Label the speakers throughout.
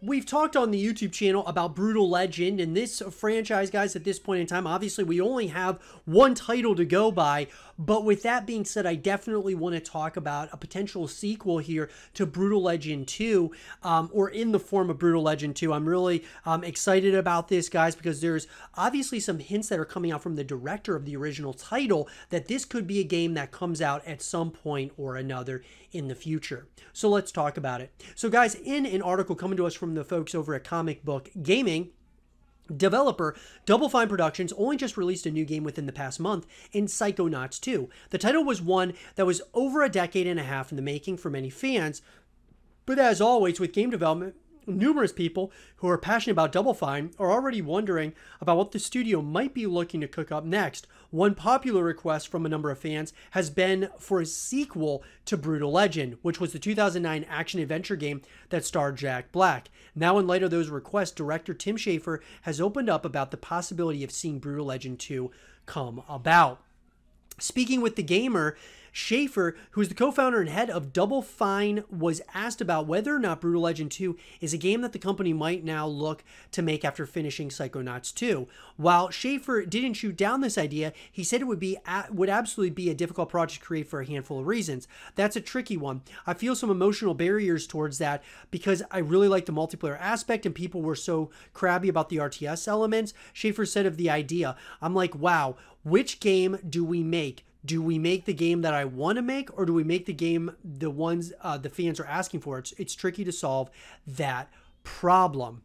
Speaker 1: We've talked on the YouTube channel about Brutal Legend, and this franchise, guys, at this point in time, obviously we only have one title to go by, but with that being said, I definitely want to talk about a potential sequel here to Brutal Legend 2, or in the form of Brutal Legend 2. I'm really excited about this, guys, because there's obviously some hints that are coming out from the director of the original title that this could be a game that comes out at some point or another in the future. So let's talk about it. So guys, in an article coming to us from the folks over at Comic Book Gaming, developer Double Fine Productions only just released a new game within the past month in Psychonauts 2. The title was one that was over a decade and a half in the making for many fans, but as always with game development, numerous people who are passionate about Double Fine are already wondering about what the studio might be looking to cook up next. One popular request from a number of fans has been for a sequel to Brutal Legend, which was the 2009 action-adventure game that starred Jack Black. Now, in light of those requests, director Tim Schafer has opened up about the possibility of seeing Brutal Legend 2 come about. Speaking with The Gamer, Schafer, who is the co-founder and head of Double Fine, was asked about whether or not Brutal Legend 2 is a game that the company might now look to make after finishing Psychonauts 2. While Schafer didn't shoot down this idea, he said it would absolutely be a difficult project to create for a handful of reasons. That's a tricky one. I feel some emotional barriers towards that because I really like the multiplayer aspect and people were so crabby about the RTS elements. Schafer said of the idea, I'm like, wow, which game do we make? Do we make the game that I want to make, or do we make the game the ones the fans are asking for? It's tricky to solve that problem.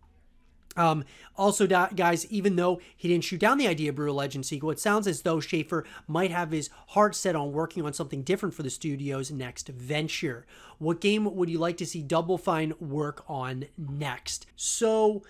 Speaker 1: Also, guys, even though he didn't shoot down the idea of Brutal Legend sequel, it sounds as though Schafer might have his heart set on working on something different for the studio's next venture. What game would you like to see Double Fine work on next? So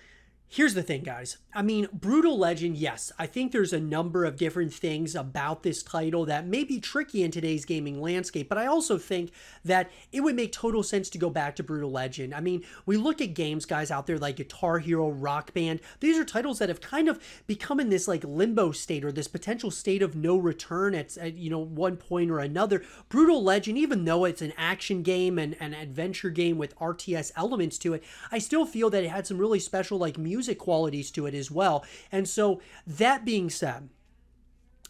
Speaker 1: here's the thing, guys. I mean, Brutal Legend, yes, I think there's a number of different things about this title that may be tricky in today's gaming landscape, but I also think that it would make total sense to go back to Brutal Legend. I mean, we look at games, guys, out there like Guitar Hero, Rock Band. These are titles that have kind of become in this like limbo state or this potential state of no return at one point or another. Brutal Legend, even though it's an action game and an adventure game with RTS elements to it, I still feel that it had some really special like music qualities to it as well. And so that being said,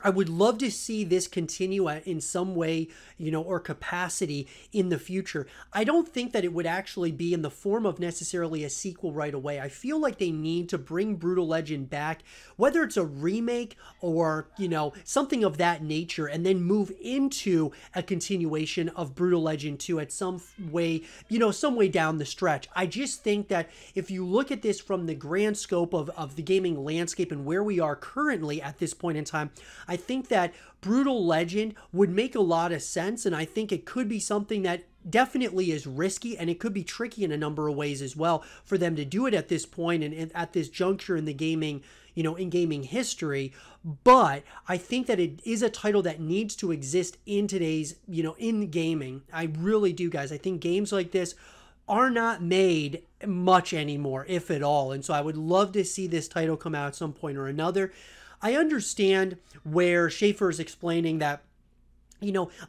Speaker 1: I would love to see this continue in some way, or capacity in the future. I don't think that it would actually be in the form of necessarily a sequel right away. I feel like they need to bring Brutal Legend back, whether it's a remake or, something of that nature, and then move into a continuation of Brutal Legend 2 at some way, some way down the stretch. I just think that if you look at this from the grand scope of the gaming landscape and where we are currently at this point in time, I think that Brutal Legend would make a lot of sense, and I think it could be something that definitely is risky, and it could be tricky in a number of ways as well for them to do it at this point and at this juncture in the gaming, in gaming history. But I think that it is a title that needs to exist in today's, in gaming. I really do, guys. I think games like this are not made much anymore, if at all. And so I would love to see this title come out at some point or another. I understand where Schafer is explaining that,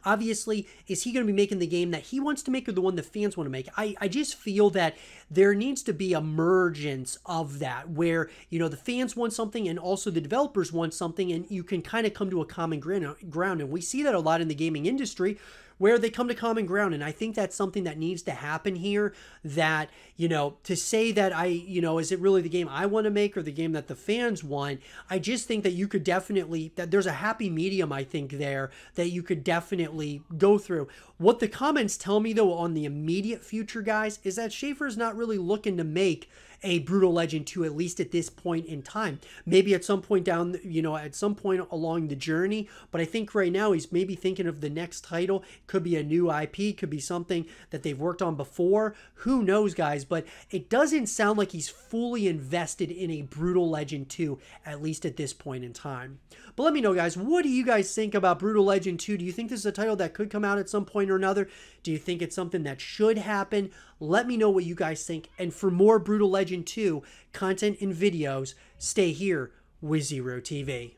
Speaker 1: obviously, is he going to be making the game that he wants to make or the one the fans want to make? I just feel that there needs to be a mergence of that where, the fans want something and also the developers want something, and you can kind of come to a common ground. And we see that a lot in the gaming industry where they come to common ground. And I think that's something that needs to happen here, that, to say that is it really the game I want to make or the game that the fans want? I just think that you could definitely, that there's a happy medium, I think, there that you could definitely go through. What the comments tell me, though, on the immediate future, guys, is that Schafer's not really looking to make a Brutal Legend 2, at least at this point in time. Maybe at some point down, at some point along the journey, but I think right now he's maybe thinking of the next title. Could be a new IP, could be something that they've worked on before. Who knows, guys? But it doesn't sound like he's fully invested in a Brutal Legend 2, at least at this point in time. But let me know, guys, what do you guys think about Brutal Legend 2? Do you think this is a title that could come out at some point or another? Do you think it's something that should happen? Let me know what you guys think. And for more Brutal Legend 2 content and videos, stay here with Zero TV.